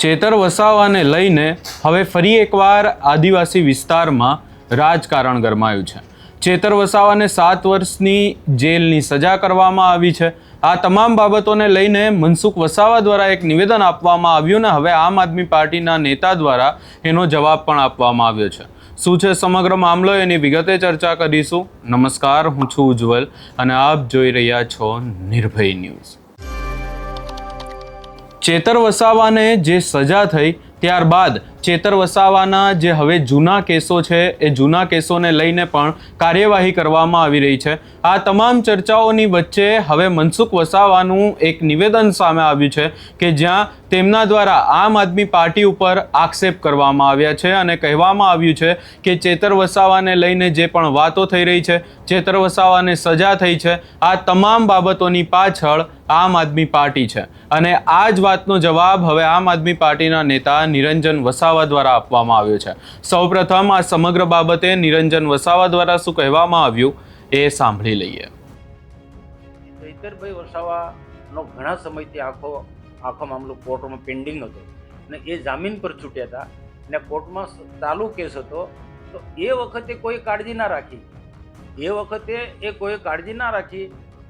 ચેતર વસાવાને લઈને હવે ફરી એકવાર આદિવાસી વિસ્તારમાં રાજકારણ ગરમાયું છે. ચેતર વસાવાને 7 વર્ષની જેલની સજા કરવામાં આવી છે. આ તમામ બાબતોને લઈને મનસુખ વસાવા દ્વારા એક નિવેદન આપવામાં આવ્યું ને હવે આમ આદમી પાર્ટીના નેતા દ્વારા એનો જવાબ પણ આપવામાં આવ્યો છે. શું છે સમગ્ર મામલો એની વિગતે ચર્ચા કરીશું. નમસ્કાર, હું છું ઉજ્જવલ અને આપ જોઈ રહ્યા છો નિર્ભય ન્યૂઝ. ચેતર વસાવાને જે સજા થઈ ત્યારબાદ ચેતર વસાવાના જે હવે જૂના કેસો છે એ જૂના કેસોને લઈને પણ કાર્યવાહી કરવામાં આવી રહી છે. આ તમામ ચર્ચાઓની વચ્ચે હવે મનસુખ વસાવાનું એક નિવેદન સામે આવ્યું છે કે જ્યાં તેમના દ્વારા આમ આદમી પાર્ટી ઉપર આક્ષેપ કરવામાં આવ્યા છે અને કહેવામાં આવ્યું છે કે ચેતર વસાવાને લઈને જે પણ વાતો થઈ રહી છે, ચેતર વસાવાને સજા થઈ છે, આ તમામ બાબતોની પાછળ આમ આદમી પાર્ટી છે. અને આ જ વાતનો જવાબ હવે આમ આદમી પાર્ટીના નેતા નિરંજન વસાવા દ્વારા આપવામાં આવ્યો છે. સૌપ્રથમ આ સમગ્ર બાબતે નિરંજન વસાવા દ્વારા શું કહેવામાં આવ્યું એ સાંભળી લઈએ. ચૈતરભાઈ વસાવાનો ઘણા સમયથી આખો મામલો કોર્ટમાં પેન્ડિંગ હતો અને એ જામીન પર છૂટ્યા હતા અને કોર્ટમાં ચાલુ કેસ હતો. તો એ વખતે કોઈ કાળજી ના રાખી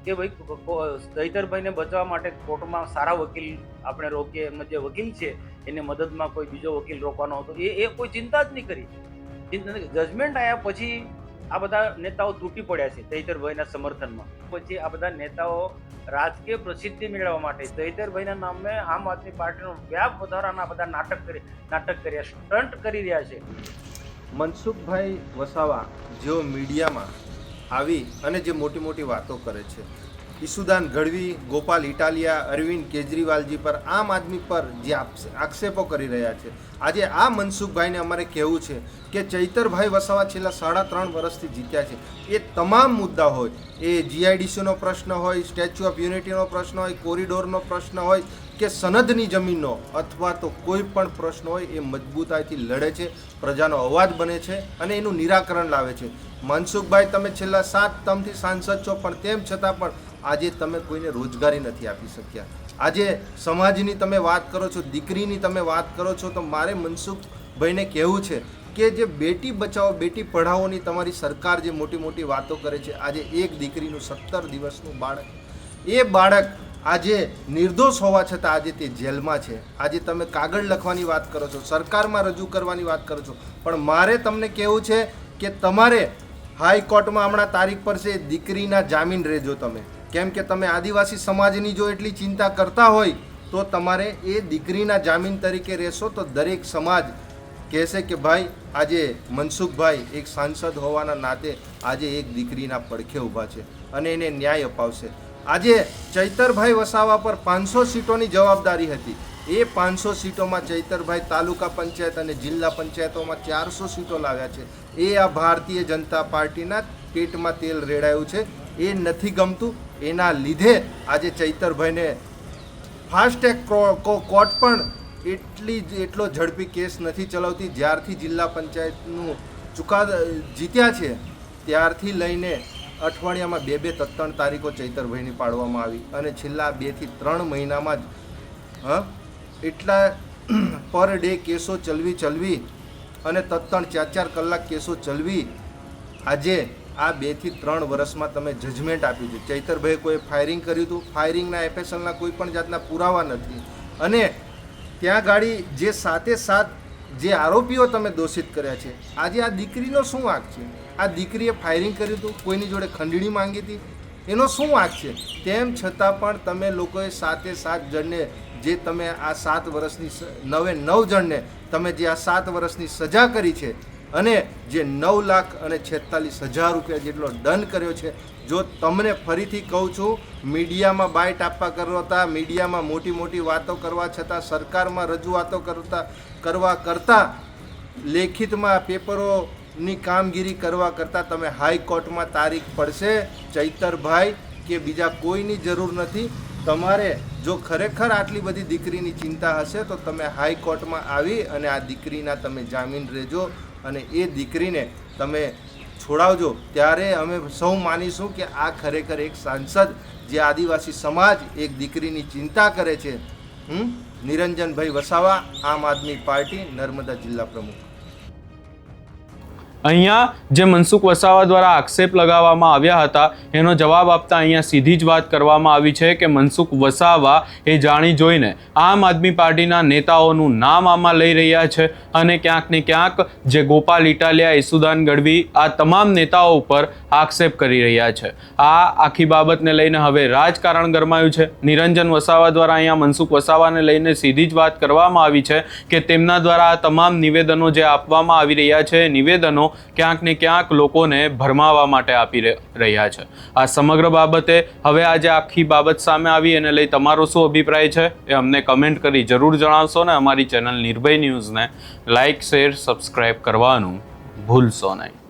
કે ભાઈ ચૈતરભાઈને બચાવવા માટે કોર્ટમાં સારા વકીલ આપણે રોકીએ, એમનો જે વકીલ છે એને મદદમાં કોઈ બીજો વકીલ રોકવાનો હતો, એ કોઈ ચિંતા જ નહીં કરી. જજમેન્ટ આવ્યા પછી આ બધા નેતાઓ તૂટી પડ્યા છે ચૈતરભાઈના સમર્થનમાં. પછી આ બધા નેતાઓ રાજકીય પ્રસિદ્ધિ મેળવવા માટે ચૈતરભાઈના નામે આમ આદમી પાર્ટીનો વ્યાપ વધારાના બધા નાટક કર્યા, સ્ટન્ટ કરી રહ્યા છે. મનસુખભાઈ વસાવા જેઓ મીડિયામાં આવી અને જે મોટી મોટી વાતો કરે છે, ઈસુદાન ગઢવી, ગોપાલ ઇટાલિયા, અરવિંદ કેજરીવાલજી પર, આમ આદમી પર જે આક્ષેપો કરી રહ્યા છે, આજે આ મનસુખભાઈને અમારે કહેવું છે કે ચૈતરભાઈ વસાવા છેલ્લા 3.5 વર્ષથી જીત્યા છે. એ તમામ મુદ્દા હોય, એ જીઆઈડીસીનો પ્રશ્ન હોય, સ્ટેચ્યુ ઓફ યુનિટીનો પ્રશ્ન હોય, કોરિડોરનો પ્રશ્ન હોય કે સનદની જમીનનો અથવા તો કોઈ પણ પ્રશ્ન હોય, એ મજબૂતાઈથી લડે છે, પ્રજાનો અવાજ બને છે અને એનું નિરાકરણ લાવે છે. મનસુખભાઈ, તમે છેલ્લા 7 ટર્મથી સાંસદ છો, પણ તેમ છતાં પણ આજે તમે કોઈને રોજગારી નથી આપી શક્યા. આજે સમાજની તમે વાત કરો છો, દીકરીની તમે વાત કરો છો, તો મારે મનસુખભાઈને કહેવું છે કે જે બેટી બચાવો બેટી પઢાઓની તમારી સરકાર જે મોટી મોટી વાતો કરે છે, આજે એક દીકરીનું 17 દિવસનું બાળક, એ બાળક આજે નિર્દોષ હોવા છતાં આજે તે જેલમાં છે. આજે તમે કાગળ લખવાની વાત કરો છો, સરકારમાં રજૂ કરવાની વાત કરો છો, પણ મારે તમને કહેવું છે કે તમારે હાઈકોર્ટમાં હમણાં તારીખ પર છે, દીકરીના જામીન રહેજો તમે. કેમ કે તમે આદિવાસી સમાજની જો એટલી ચિંતા કરતા હોય તો તમારે એ દીકરીના જામીન તરીકે રહેશો તો દરેક સમાજ કહેશે કે ભાઈ આજે મનસુખભાઈ એક સાંસદ હોવાના નાતે આજે એક દીકરીના પડખે ઊભા છે અને એને ન્યાય અપાવશે. આજે ચૈતરભાઈ વસાવા પર 500 સીટોની જવાબદારી હતી. એ 500 સીટોમાં ચૈતરભાઈ તાલુકા પંચાયત અને જિલ્લા પંચાયતોમાં 400 સીટો લાવ્યા છે. એ આ ભારતીય જનતા પાર્ટીના પેટમાં તેલ રેડાયું છે. એ નથી ગમતું, એના લીધે આજે ચૈતરભાઈને ફાસ્ટ ટ્રેક કોર્ટ પણ એટલો ઝડપી કેસ નથી ચલાવતી. જ્યારથી જિલ્લા પંચાયતનું ચુકાદો જીત્યા છે ત્યારથી લઈને અઠવાડિયામાં 2-3 તારીખો ચૈતરભાઈની પાડવામાં આવી અને છેલ્લા 2 થી 3 મહિનામાં જ એટલા પર ડે કેસો ચલવી અને 3-4 કલાક કેસો ચલવી આજે આ 2 થી 3 વર્ષમાં તમે જજમેન્ટ આપ્યું છે. ચૈતરભાઈએ કોઈ ફાયરિંગ કર્યું હતું, ફાયરિંગના એફએસએલના કોઈ પણ જાતના પુરાવા નથી અને ત્યાં ગાડી જે 7 જે આરોપીઓ તમે દોષિત કર્યા છે, આજે આ દીકરીનો શું વાંક છે? આ દીકરીએ ફાયરિંગ કર્યું હતું, કોઈની જોડે ખંડણી માંગી હતી, એનો શું વાંક છે? તેમ છતાં પણ તમે લોકોએ 7 જણને જે તમે આ 7 વર્ષની 9 જણને તમે જે આ 7 વર્ષની સજા કરી છે અને જે 9,46,000 રૂપિયા જેટલો દંડ કર્યો છે, જો તમને ફરીથી કહું છું, મીડિયામાં બાઇટ આપવા કરતા, મીડિયામાં મોટી મોટી વાતો કરવા છતાં, સરકારમાં રજૂઆતો કરતાં લેખિતમાં પેપરોની કામગીરી કરવા કરતાં તમે હાઈકોર્ટમાં તારીખ પડશે ચૈતરભાઈ કે બીજા કોઈની જરૂર નથી. તમારે જો ખરેખર આટલી બધી દીકરીની ચિંતા હશે તો તમે હાઈકોર્ટમાં આવી અને આ દીકરીના તમે જામીન રહેજો અને એ દીકરીને તમે છોડાવજો. ત્યારે અમે સૌ માનીશું કે આ ખરેખર એક સાંસદ જે આદિવાસી સમાજ એક દીકરીની ચિંતા કરે છે, નિરંજનભાઈ વસાવા, આમ આદમી પાર્ટી, નર્મદા જિલ્લા પ્રમુખ. અહીંયા જે મનસુખ વસાવા દ્વારા આક્ષેપ લગાવવામાં આવ્યા હતા એનો જવાબ આપતા અહીંયા સીધી જ વાત કરવામાં આવી છે કે મનસુખ વસાવા એ જાણી જોઈને આમ આદમી પાર્ટીના નેતાઓનું નામ આમાં લઈ રહ્યા છે અને ક્યાંક ને ક્યાંક જે ગોપાલ ઇટાલિયા, ઈસુદાન ગઢવી આ તમામ નેતાઓ ઉપર આક્ષેપ કરી રહ્યા છે. આ આખી બાબતને લઈને હવે રાજકારણ ગરમાયું છે. નિરંજન વસાવા દ્વારા અહીંયા મનસુખ વસાવાને લઈને સીધી જ વાત કરવામાં આવી છે કે તેમના દ્વારા આ તમામ નિવેદનો જે આપવામાં આવી રહ્યા છે નિવેદનો ક્યાંક ને ક્યાંક લોકોને ભરમાવા માટે આપી રહ્યા છે. આ સમગ્ર બાબતે હવે આજે આખી બાબત સામે આવી એને લઈ તમારો શું અભિપ્રાય છે એ અમને કમેન્ટ કરી જરૂર જણાવશો ને અમારી ચેનલ નિર્ભય ન્યૂઝને લાઇક, શેર, સબસ્ક્રાઇબ કરવાનું ભૂલશો નહીં.